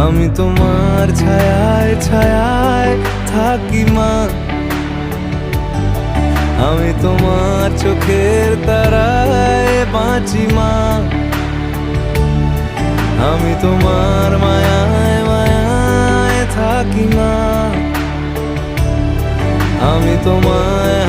আমি তোমার ছায়ায় ছায়ায় থাকি মা, আমি তোমার চোখের তারায় বাঁচি মা, আমি তোমার মায়ায় মায়ায় থাকি মা, আমি তোমায়